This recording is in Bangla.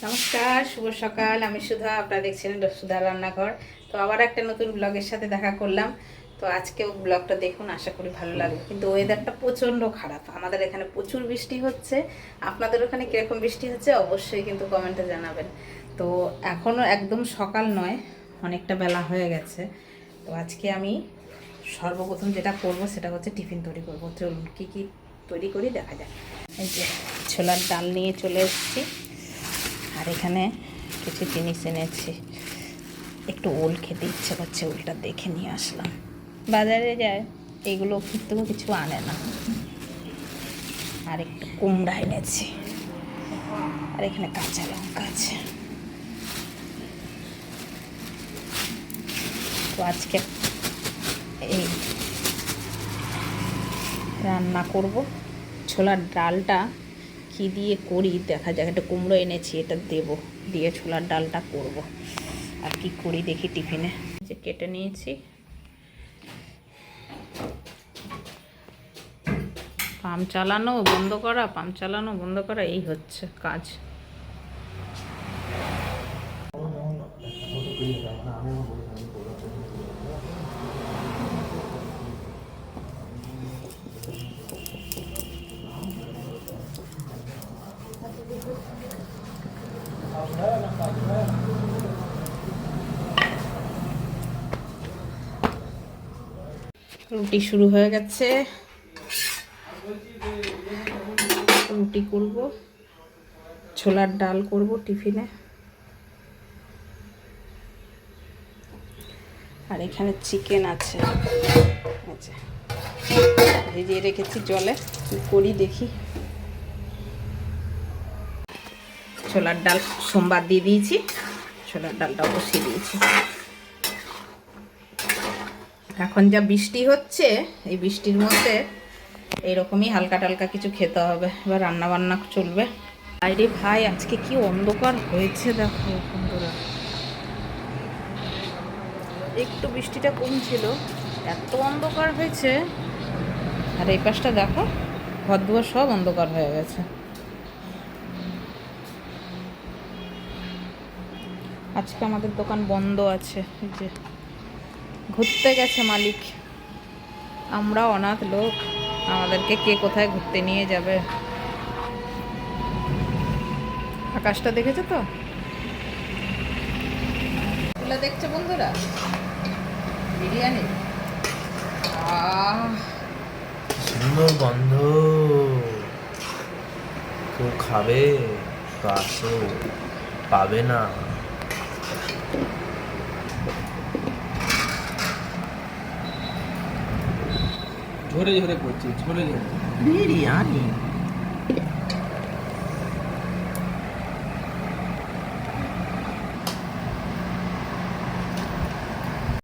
নমস্কার, শুভ সকাল। আমি সুধা, আপনারা দেখছেন সুধা রান্নাঘর। তো আবার একটা নতুন ব্লগের সাথে দেখা করলাম। তো আজকেও ব্লগটা দেখুন, আশা করি ভালো লাগবে। কিন্তু ওয়েদারটা প্রচণ্ড খারাপ, আমাদের এখানে প্রচুর বৃষ্টি হচ্ছে। আপনাদের ওখানে কীরকম বৃষ্টি হচ্ছে অবশ্যই কিন্তু কমেন্টে জানাবেন। তো এখনও একদম সকাল নয়, অনেকটা বেলা হয়ে গেছে। তো আজকে আমি সর্বপ্রথম যেটা করব সেটা হচ্ছে টিফিন তৈরি করব। চলুন কী কী তৈরি করি দেখা যায়। এই যে ছোলার ডাল নিয়ে চলে এসেছি, আর এখানে কিছু জিনিস এনেছি। একটু ওল খেতে ইচ্ছে করছে, ওলটা দেখে নিয়ে আসলাম। বাজারে যায় এগুলো থেকেও কিছু আনে না। আর একটু কুমড়া এনেছি, আর এখানে কাঁচা লঙ্কা আছে। তো আজকে এই রান্না করব। ছোলার ডালটা কি দিয়ে করি দেখা যাক। একটা কুমড়ো এনেছি, এটা দেবো, দিয়ে ছোলার ডালটা করব। আর কি করি দেখি টিফিনে। যে কেটে নিয়েছি, পাম্প চালানো বন্ধ করা এই হচ্ছে কাজ। রুটি শুরু হয়ে গেছে, রুটি করব, ছোলার ডাল করব টিফিনে। আর এখানে চিকেন আছে, আচ্ছা ভেজিয়ে রেখেছি জলে। করি দেখি। ছোলার ডাল সোমবার দিয়ে দিয়েছি, ছোলার ডালটাও বসিয়ে দিয়েছি। এখন যা বৃষ্টি হচ্ছে, এই বৃষ্টির মধ্যে এইরকমই হালকা টালকা কিছু খেতে হবে। এবার রান্না বান্না চলবে। আরে ভাই, আজকে কি অন্ধকার হয়েছে দেখো বন্ধুরা। একটু বৃষ্টিটা কম ছিল, এত অন্ধকার হয়েছে। আর এই পাশটা দেখো, ঘর দুয়ার সব অন্ধকার হয়ে গেছে। আজকে আমাদের দোকান বন্ধ আছে, যে ঘুরতে গেছে মালিক। আমরা অনাথ লোক, আমাদেরকে কে কোথায় ঘুরতে নিয়ে যাবে। আকাশটা দেখেছো তো, এগুলো দেখছো বন্ধুরা, বিরিয়ানি। সুন্দর গন্ধ, কেউ খাবে তো আসো, পাবে না। ঝরে ঝরে পড়ছে, ঝরে ঝরে বিরিয়ানি